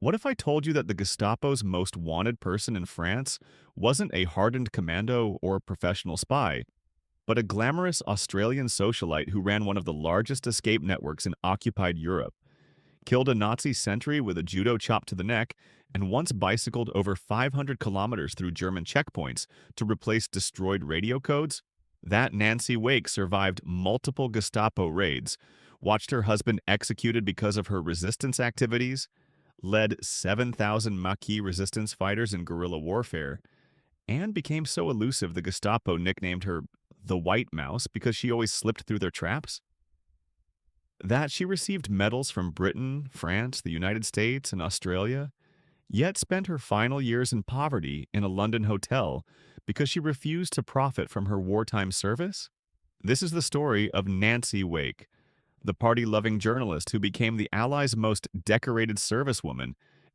What if I told you that the Gestapo's most wanted person in France wasn't a hardened commando or professional spy, but a glamorous Australian socialite who ran one of the largest escape networks in occupied Europe, killed a Nazi sentry with a judo chop to the neck, and once bicycled over 500 kilometers through German checkpoints to replace destroyed radio codes? That Nancy Wake survived multiple Gestapo raids, watched her husband executed because of her resistance activities, led 7,000 Maquis resistance fighters in guerrilla warfare, and became so elusive the Gestapo nicknamed her the White Mouse because she always slipped through their traps. That she received medals from Britain, France, the United States, and Australia, yet spent her final years in poverty in a London hotel because she refused to profit from her wartime service? This is the story of Nancy Wake, the party-loving journalist who became the Allies' most decorated servicewoman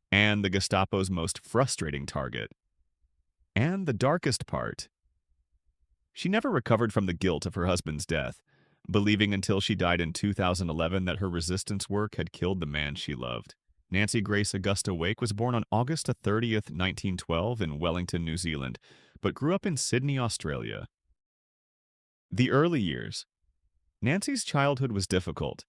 and the Gestapo's most frustrating target. And the darkest part, she never recovered from the guilt of her husband's death, believing until she died in 2011 that her resistance work had killed the man she loved. Nancy Grace Augusta Wake was born on August 30th, 1912 in Wellington, New Zealand, but grew up in Sydney, Australia. The early years. Nancy's childhood was difficult.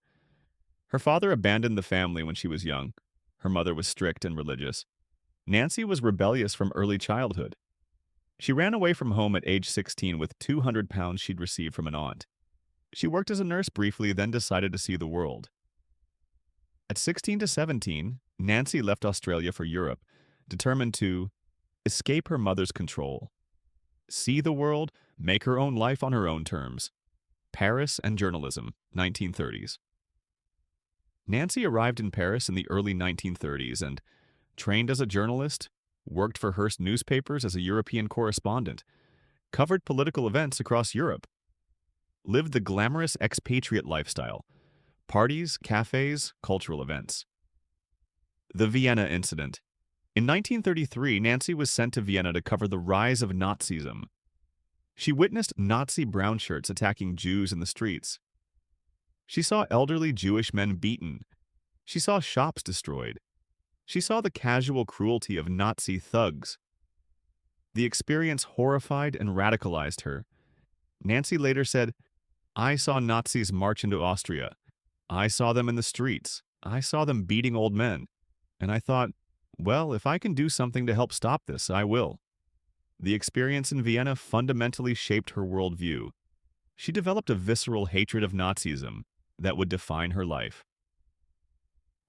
Her father abandoned the family when she was young. Her mother was strict and religious. Nancy was rebellious from early childhood. She ran away from home at age 16 with 200 pounds she'd received from an aunt. She worked as a nurse briefly, then decided to see the world. At 16 to 17, Nancy left Australia for Europe, determined to escape her mother's control, see the world, make her own life on her own terms. Paris and journalism, 1930s. Nancy arrived in Paris in the early 1930s and trained as a journalist, worked for Hearst newspapers as a European correspondent, covered political events across Europe, lived the glamorous expatriate lifestyle, parties, cafes, cultural events. The Vienna Incident. In 1933, Nancy was sent to Vienna to cover the rise of Nazism. She witnessed Nazi brown shirts attacking Jews in the streets. She saw elderly Jewish men beaten. She saw shops destroyed. She saw the casual cruelty of Nazi thugs. The experience horrified and radicalized her. Nancy later said, "I saw Nazis march into Austria. I saw them in the streets. I saw them beating old men. And I thought, well, if I can do something to help stop this, I will." The experience in Vienna fundamentally shaped her worldview. She developed a visceral hatred of Nazism that would define her life.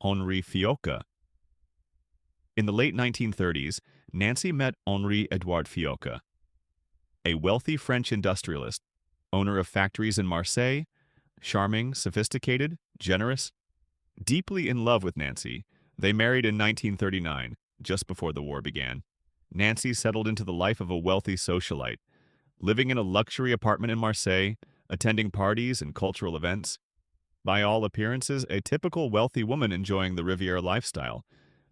Henri Fiocca. In the late 1930s, Nancy met Henri Edouard Fiocca, a wealthy French industrialist, owner of factories in Marseille, charming, sophisticated, generous, deeply in love with Nancy. They married in 1939, just before the war began. Nancy settled into the life of a wealthy socialite, living in a luxury apartment in Marseille, attending parties and cultural events. By all appearances, a typical wealthy woman enjoying the Riviera lifestyle.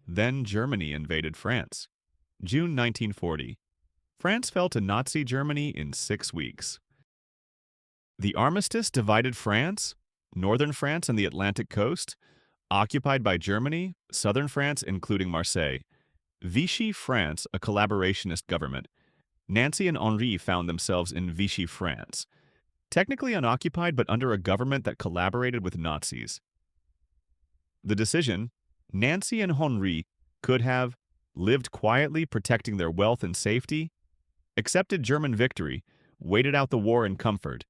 Then Germany invaded France. June 1940. France fell to Nazi Germany in 6 weeks. The armistice divided France, northern France and the Atlantic coast, occupied by Germany, southern France including Marseille. Vichy France, a collaborationist government. Nancy and Henri found themselves in Vichy France, technically unoccupied but under a government that collaborated with Nazis. The decision, Nancy and Henri could have lived quietly protecting their wealth and safety, accepted German victory, waited out the war in comfort.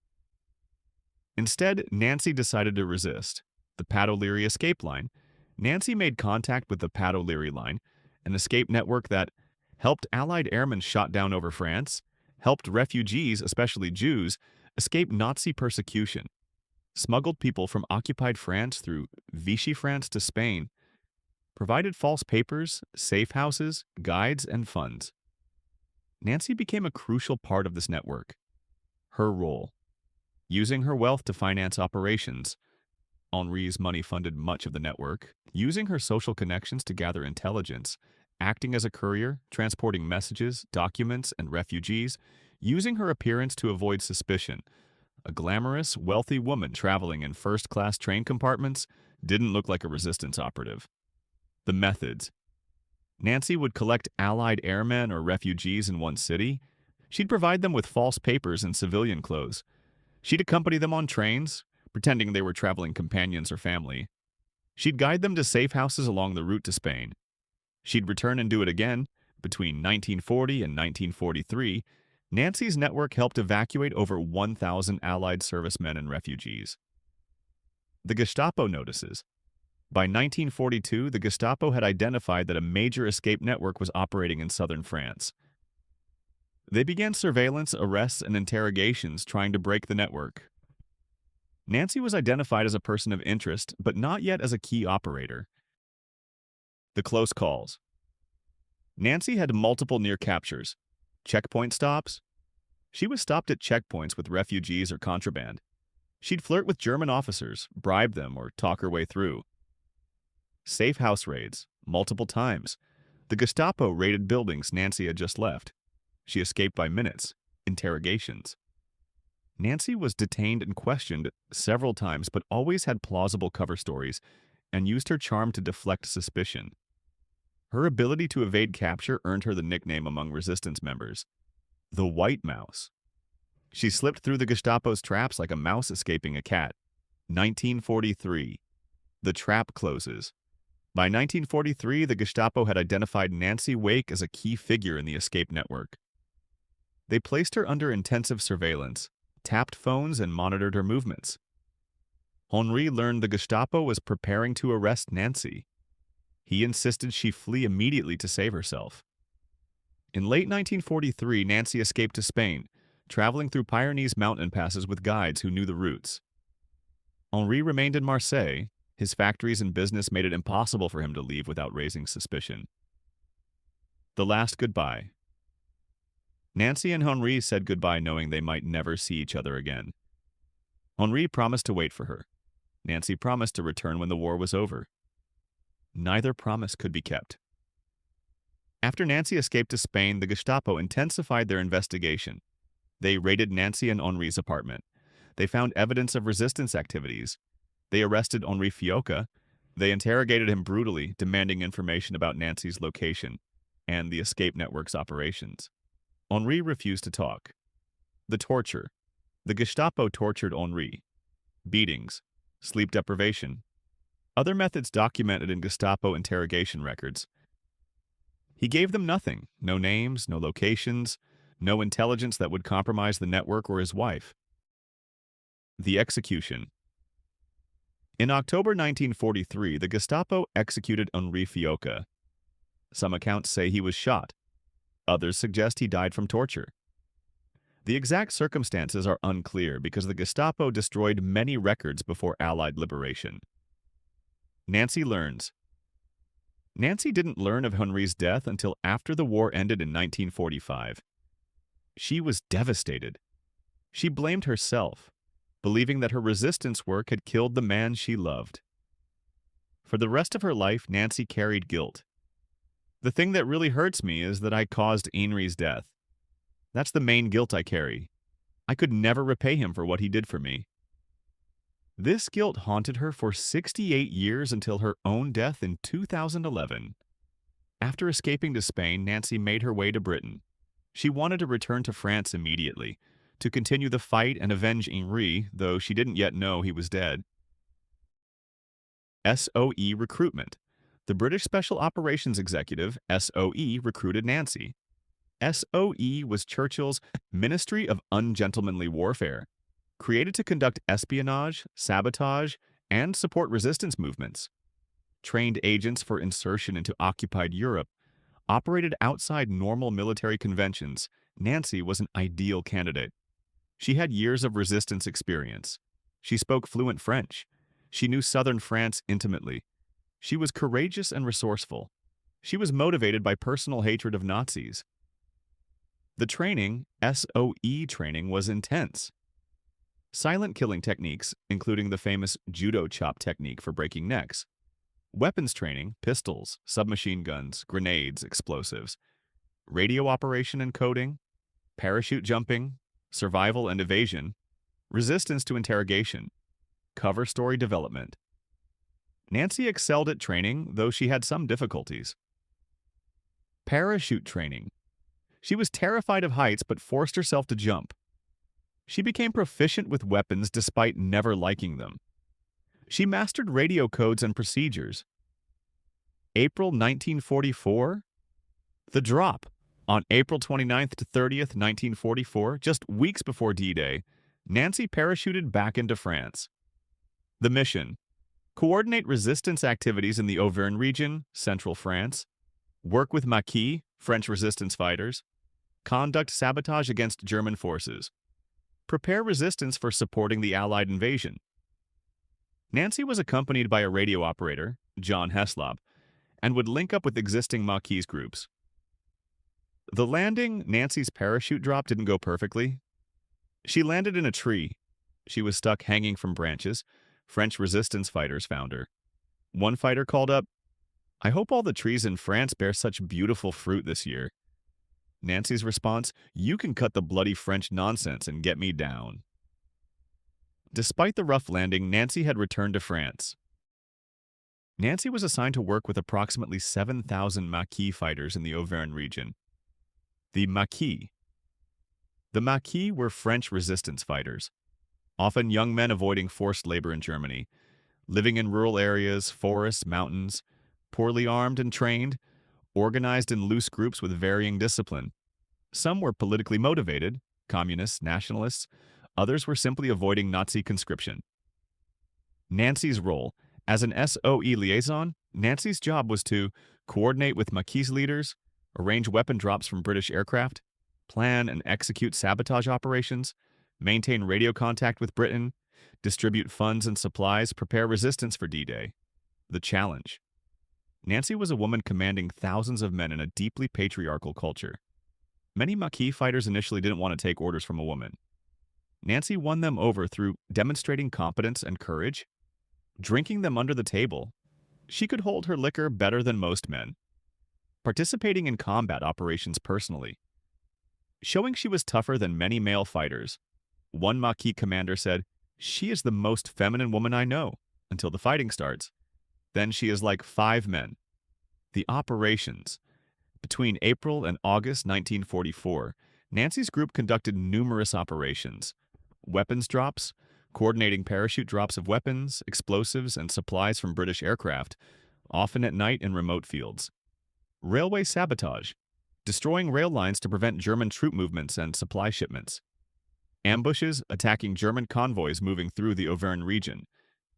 Instead, Nancy decided to resist. The Pat O'Leary escape line. Nancy made contact with the Pat O'Leary line, an escape network that helped Allied airmen shot down over France, helped refugees, especially Jews, escape Nazi persecution, smuggled people from occupied France through Vichy France to Spain, provided false papers, safe houses, guides, and funds. Nancy became a crucial part of this network. Her role: using her wealth to finance operations. Henri's money funded much of the network, using her social connections to gather intelligence, acting as a courier, transporting messages, documents, and refugees, using her appearance to avoid suspicion. A glamorous, wealthy woman traveling in first-class train compartments didn't look like a resistance operative. The methods. Nancy would collect Allied airmen or refugees in one city. She'd provide them with false papers and civilian clothes. She'd accompany them on trains, pretending they were traveling companions or family. She'd guide them to safe houses along the route to Spain. She'd return and do it again. Between 1940 and 1943, Nancy's network helped evacuate over 1,000 Allied servicemen and refugees. The Gestapo notices. By 1942, the Gestapo had identified that a major escape network was operating in southern France. They began surveillance, arrests, and interrogations trying to break the network. Nancy was identified as a person of interest, but not yet as a key operator. The close calls. Nancy had multiple near captures, checkpoint stops. She was stopped at checkpoints with refugees or contraband. She'd flirt with German officers, bribe them, or talk her way through. Safe house raids, multiple times. The Gestapo raided buildings Nancy had just left. She escaped by minutes. Interrogations. Nancy was detained and questioned several times, but always had plausible cover stories and used her charm to deflect suspicion. Her ability to evade capture earned her the nickname among resistance members, the White Mouse. She slipped through the Gestapo's traps like a mouse escaping a cat. 1943. The trap closes. By 1943, the Gestapo had identified Nancy Wake as a key figure in the escape network. They placed her under intensive surveillance, tapped phones, and monitored her movements. Henri learned the Gestapo was preparing to arrest Nancy. He insisted she flee immediately to save herself. In late 1943, Nancy escaped to Spain, traveling through Pyrenees mountain passes with guides who knew the routes. Henri remained in Marseille. His factories and business made it impossible for him to leave without raising suspicion. The last goodbye. Nancy and Henri said goodbye knowing they might never see each other again. Henri promised to wait for her. Nancy promised to return when the war was over. Neither promise could be kept. After Nancy escaped to Spain, the Gestapo intensified their investigation. They raided Nancy and Henri's apartment. They found evidence of resistance activities. They arrested Henri Fiocca. They interrogated him brutally, demanding information about Nancy's location and the escape network's operations. Henri refused to talk. The torture. The Gestapo tortured Henri. Beatings, sleep deprivation, other methods documented in Gestapo interrogation records. He gave them nothing, no names, no locations, no intelligence that would compromise the network or his wife. The execution. In October 1943, the Gestapo executed Henri Fiocca. Some accounts say he was shot. Others suggest he died from torture. The exact circumstances are unclear because the Gestapo destroyed many records before Allied liberation. Nancy learns. Nancy didn't learn of Henri's death until after the war ended in 1945. She was devastated. She blamed herself, believing that her resistance work had killed the man she loved. For the rest of her life, Nancy carried guilt. The thing that really hurts me is that I caused Henri's death. That's the main guilt I carry. I could never repay him for what he did for me. This guilt haunted her for 68 years until her own death in 2011. After escaping to Spain, Nancy made her way to Britain. She wanted to return to France immediately, to continue the fight and avenge Henri, though she didn't yet know he was dead. SOE recruitment. The British Special Operations Executive, SOE, recruited Nancy. SOE was Churchill's Ministry of Ungentlemanly Warfare, created to conduct espionage, sabotage, and support resistance movements. Trained agents for insertion into occupied Europe, operated outside normal military conventions, Nancy was an ideal candidate. She had years of resistance experience. She spoke fluent French. She knew southern France intimately. She was courageous and resourceful. She was motivated by personal hatred of Nazis. The training, SOE training, was intense. Silent killing techniques, including the famous judo chop technique for breaking necks. Weapons training, pistols, submachine guns, grenades, explosives. Radio operation and coding. Parachute jumping. Survival and evasion. Resistance to interrogation. Cover story development. Nancy excelled at training, though she had some difficulties. Parachute training. She was terrified of heights but forced herself to jump. She became proficient with weapons despite never liking them. She mastered radio codes and procedures. April 1944? The drop. On April 29th to 30th, 1944, just weeks before D-Day, Nancy parachuted back into France. The mission: coordinate resistance activities in the Auvergne region, central France, work with Maquis, French resistance fighters, conduct sabotage against German forces, prepare resistance for supporting the Allied invasion. Nancy was accompanied by a radio operator, John Heslop, and would link up with existing Maquis groups. The landing, Nancy's parachute drop didn't go perfectly. She landed in a tree. She was stuck hanging from branches. French resistance fighters found her. One fighter called up, "I hope all the trees in France bear such beautiful fruit this year." Nancy's response, "You can cut the bloody French nonsense and get me down." Despite the rough landing, Nancy had returned to France. Nancy was assigned to work with approximately 7,000 Maquis fighters in the Auvergne region. The Maquis. The Maquis were French resistance fighters, often young men avoiding forced labor in Germany, living in rural areas, forests, mountains, poorly armed and trained, organized in loose groups with varying discipline. Some were politically motivated, communists, nationalists. Others were simply avoiding Nazi conscription. Nancy's role: as an SOE liaison, Nancy's job was to coordinate with Maquis leaders, arrange weapon drops from British aircraft, plan and execute sabotage operations, maintain radio contact with Britain, distribute funds and supplies, prepare resistance for D-Day. The challenge: Nancy was a woman commanding thousands of men in a deeply patriarchal culture. Many Maquis fighters initially didn't want to take orders from a woman. Nancy won them over through demonstrating competence and courage, drinking them under the table. She could hold her liquor better than most men, participating in combat operations personally, showing she was tougher than many male fighters. One Maquis commander said, "She is the most feminine woman I know, until the fighting starts. Then she is like 5 men." The operations. Between April and August 1944, Nancy's group conducted numerous operations: weapons drops, coordinating parachute drops of weapons, explosives, and supplies from British aircraft, often at night in remote fields. Railway sabotage, destroying rail lines to prevent German troop movements and supply shipments. Ambushes, attacking German convoys moving through the Auvergne region.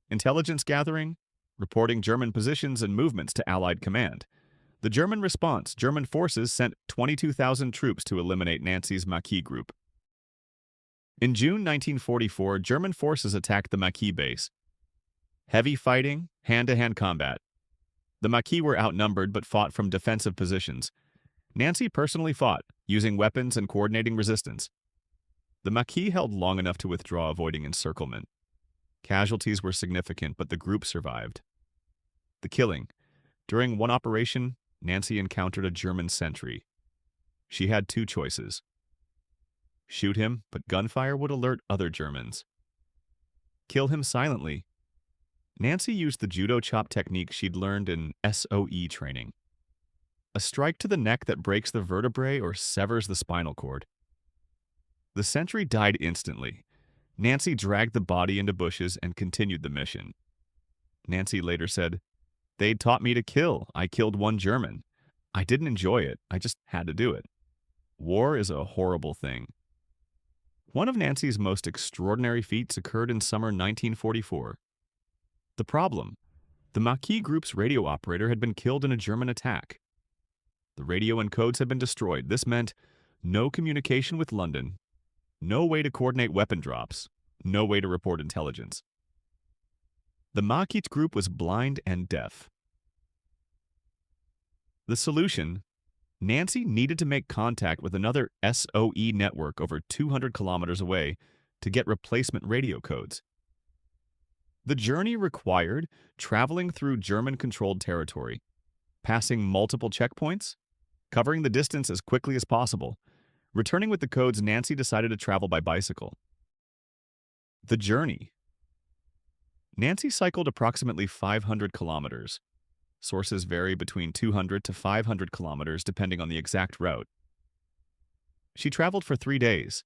Intelligence gathering, reporting German positions and movements to Allied command. The German response: German forces sent 22,000 troops to eliminate Nancy's Maquis group. In June 1944, German forces attacked the Maquis base. Heavy fighting, hand-to-hand combat. The Maquis were outnumbered but fought from defensive positions. Nancy personally fought, using weapons and coordinating resistance. The Maquis held long enough to withdraw, avoiding encirclement. Casualties were significant, but the group survived. The killing. During one operation, Nancy encountered a German sentry. She had 2 choices: shoot him, but gunfire would alert other Germans. Kill him silently. Nancy used the judo chop technique she'd learned in SOE training. A strike to the neck that breaks the vertebrae or severs the spinal cord. The sentry died instantly. Nancy dragged the body into bushes and continued the mission. Nancy later said, "They'd taught me to kill. I killed 1 German. I didn't enjoy it. I just had to do it." War is a horrible thing. One of Nancy's most extraordinary feats occurred in summer 1944. The problem: the Maquis group's radio operator had been killed in a German attack. The radio and codes had been destroyed. This meant no communication with London, no way to coordinate weapon drops, no way to report intelligence. The Maquis group was blind and deaf. The solution: Nancy needed to make contact with another SOE network over 200 kilometers away to get replacement radio codes. The journey required traveling through German-controlled territory, passing multiple checkpoints, covering the distance as quickly as possible. Returning with the codes, Nancy decided to travel by bicycle. The journey. Nancy cycled approximately 500 kilometers, Sources vary between 200 to 500 kilometers depending on the exact route. She traveled for 3 days.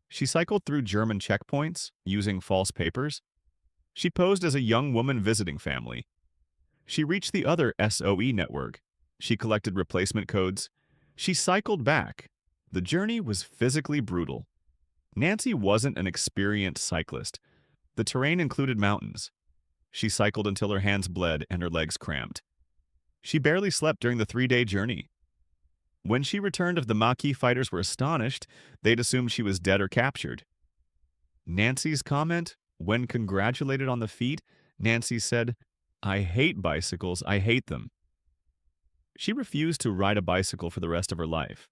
She cycled through German checkpoints using false papers. She posed as a young woman visiting family. She reached the other SOE network. She collected replacement codes. She cycled back. The journey was physically brutal. Nancy wasn't an experienced cyclist. The terrain included mountains. She cycled until her hands bled and her legs cramped. She barely slept during the 3-day journey. When she returned, the Maquis fighters were astonished. They'd assumed she was dead or captured. Nancy's comment? When congratulated on the feat, Nancy said, "I hate bicycles, I hate them." She refused to ride a bicycle for the rest of her life.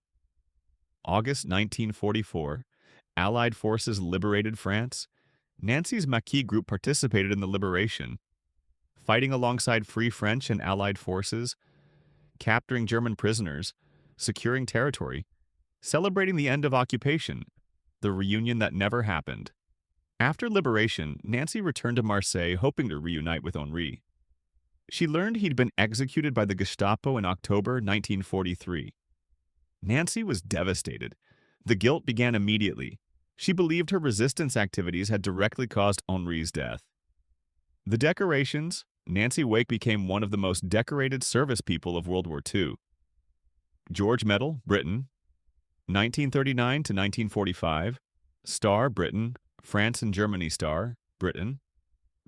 August 1944, Allied forces liberated France. Nancy's Maquis group participated in the liberation, fighting alongside Free French and Allied forces, capturing German prisoners, securing territory, celebrating the end of occupation, the reunion that never happened. After liberation, Nancy returned to Marseille hoping to reunite with Henri. She learned he'd been executed by the Gestapo in October 1943. Nancy was devastated. The guilt began immediately. She believed her resistance activities had directly caused Henri's death. The decorations, Nancy Wake became one of the most decorated service people of World War II. George Medal, Britain, 1939 to 1945, Star, Britain, France and Germany Star, Britain,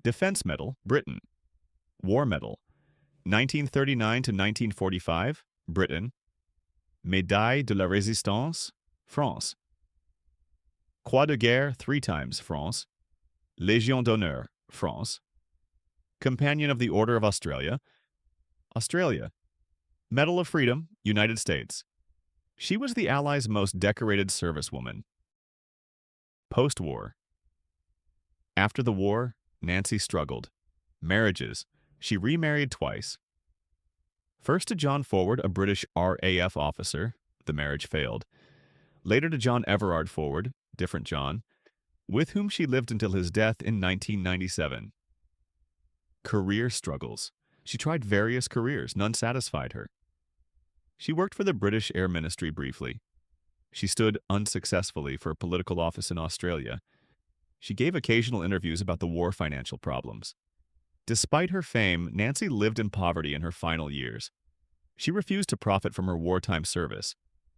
Defense Medal, Britain, War Medal, 1939 to 1945, Britain, Médaille de la Résistance, France, Croix de Guerre 3 times, France, Légion d'honneur, France, Companion of the Order of Australia, Australia, Medal of Freedom, United States. She was the Allies' most decorated servicewoman. Post-war. After the war, Nancy struggled. Marriages. She remarried twice. First to John Forward, a British RAF officer. The marriage failed. Later to John Everard Forward, different John, with whom she lived until his death in 1997. Career struggles. She tried various careers, none satisfied her. She worked for the British Air Ministry briefly. She stood unsuccessfully for a political office in Australia. She gave occasional interviews about the war financial problems. Despite her fame, Nancy lived in poverty in her final years. She refused to profit from her wartime service,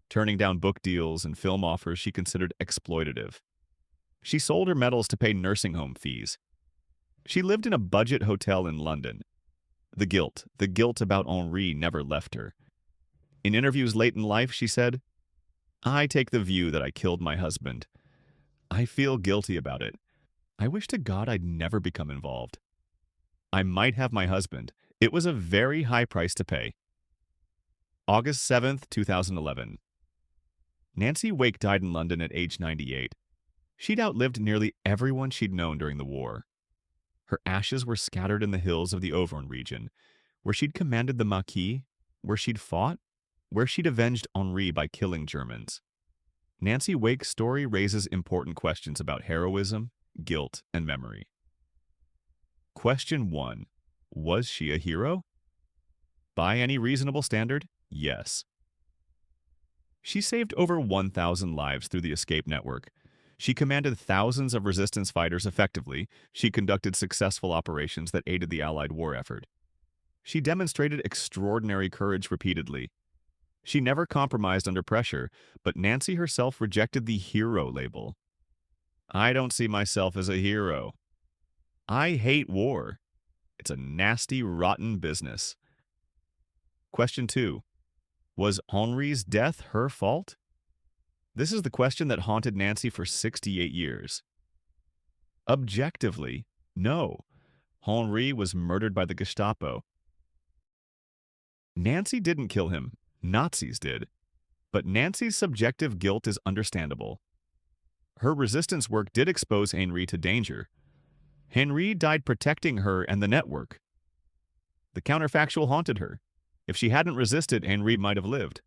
turning down book deals and film offers she considered exploitative. She sold her medals to pay nursing home fees. She lived in a budget hotel in London. The guilt about Henri never left her. In interviews late in life, she said, "I take the view that I killed my husband. I feel guilty about it. I wish to God I'd never become involved. I might have my husband. It was a very high price to pay." August 7th, 2011. Nancy Wake died in London at age 98. She'd outlived nearly everyone she'd known during the war. Her ashes were scattered in the hills of the Auvergne region, where she'd commanded the Maquis, where she'd fought, where she'd avenged Henri by killing Germans. Nancy Wake's story raises important questions about heroism, guilt, and memory. Question 1. Was she a hero? By any reasonable standard, yes. She saved over 1,000 lives through the escape network. She commanded thousands of resistance fighters effectively. She conducted successful operations that aided the Allied war effort. She demonstrated extraordinary courage repeatedly. She never compromised under pressure, but Nancy herself rejected the hero label. "I don't see myself as a hero. I hate war. It's a nasty, rotten business." Question 2. Was Henri's death her fault? This is the question that haunted Nancy for 68 years. Objectively, no. Henri was murdered by the Gestapo. Nancy didn't kill him. Nazis did. But Nancy's subjective guilt is understandable. Her resistance work did expose Henri to danger. Henri died protecting her and the network. The counterfactual haunted her. If she hadn't resisted, Henri might have lived.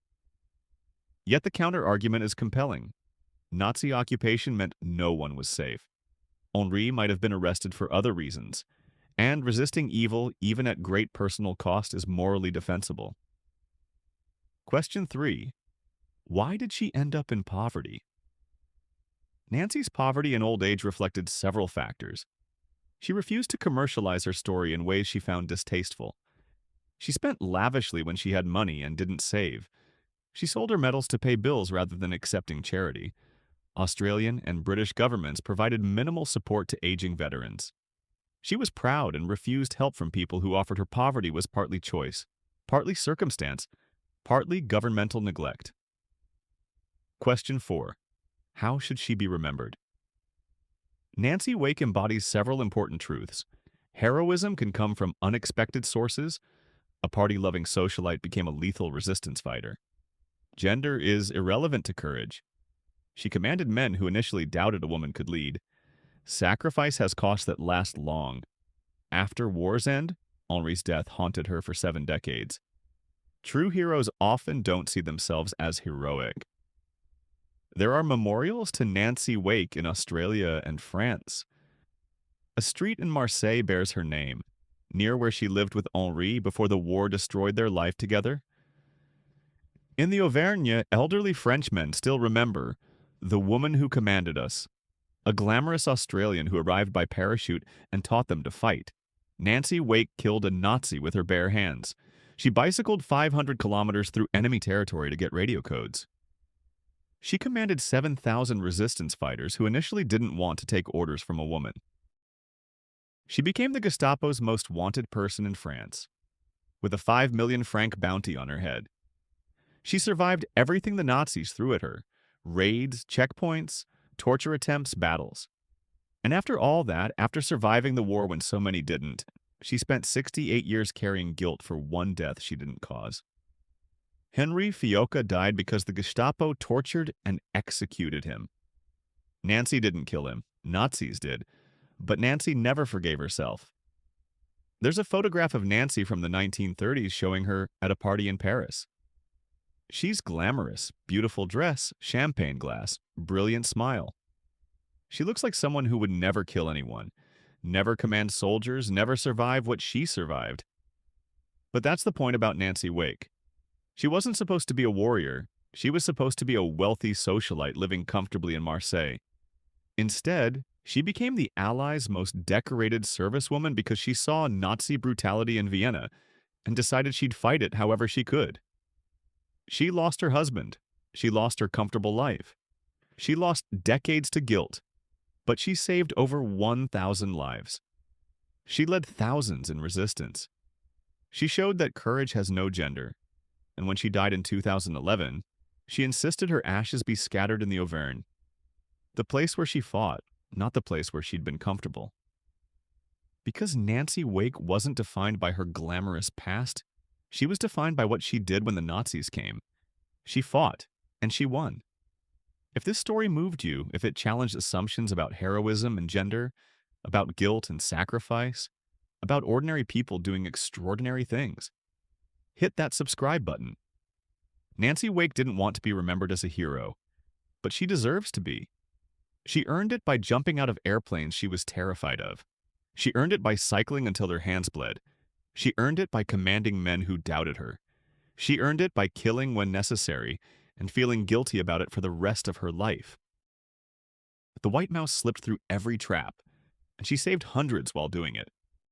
Yet the counter-argument is compelling. Nazi occupation meant no one was safe. Henri might have been arrested for other reasons, And resisting evil, even at great personal cost, is morally defensible. Question 3. Why did she end up in poverty? Nancy's poverty and old age reflected several factors. She refused to commercialize her story in ways she found distasteful. She spent lavishly when she had money and didn't save. She sold her medals to pay bills rather than accepting charity. Australian and British governments provided minimal support to aging veterans. She was proud and refused help from people who offered her. Poverty was partly choice, partly circumstance, partly governmental neglect. Question 4. How should she be remembered? Nancy Wake embodies several important truths. Heroism can come from unexpected sources. A party-loving socialite became a lethal resistance fighter. Gender is irrelevant to courage. She commanded men who initially doubted a woman could lead. Sacrifice has costs that last long. After war's end, Henri's death haunted her for 7 decades. True heroes often don't see themselves as heroic. There are memorials to Nancy Wake in Australia and France. A street in Marseille bears her name, near where she lived with Henri before the war destroyed their life together. In the Auvergne, elderly Frenchmen still remember the woman who commanded us, a glamorous Australian who arrived by parachute and taught them to fight. Nancy Wake killed a Nazi with her bare hands. She bicycled 500 kilometers through enemy territory to get radio codes. She commanded 7,000 resistance fighters who initially didn't want to take orders from a woman. She became the Gestapo's most wanted person in France, with a 5 million franc bounty on her head. She survived everything the Nazis threw at her: raids, checkpoints, torture attempts, battles. And after all that, after surviving the war when so many didn't, she spent 68 years carrying guilt for one death she didn't cause. Henri Fiocca died because the Gestapo tortured and executed him. Nancy didn't kill him. Nazis did. But Nancy never forgave herself. There's a photograph of Nancy from the 1930s showing her at a party in Paris. She's glamorous, beautiful dress, champagne glass, brilliant smile. She looks like someone who would never kill anyone, never command soldiers, never survive what she survived. But that's the point about Nancy Wake. She wasn't supposed to be a warrior. She was supposed to be a wealthy socialite living comfortably in Marseille. Instead, she became the Allies' most decorated servicewoman because she saw Nazi brutality in Vienna and decided she'd fight it however she could. She lost her husband. She lost her comfortable life. She lost decades to guilt, but she saved over 1,000 lives. She led thousands in resistance. She showed that courage has no gender, and when she died in 2011, she insisted her ashes be scattered in the Auvergne, the place where she fought, not the place where she'd been comfortable. Because Nancy Wake wasn't defined by her glamorous past, she was defined by what she did when the Nazis came. She fought, and she won. If this story moved you, if it challenged assumptions about heroism and gender, about guilt and sacrifice, about ordinary people doing extraordinary things, hit that subscribe button. Nancy Wake didn't want to be remembered as a hero, but she deserves to be. She earned it by jumping out of airplanes she was terrified of. She earned it by cycling until her hands bled. She earned it by commanding men who doubted her. She earned it by killing when necessary and feeling guilty about it for the rest of her life. The White Mouse slipped through every trap, and she saved hundreds while doing it.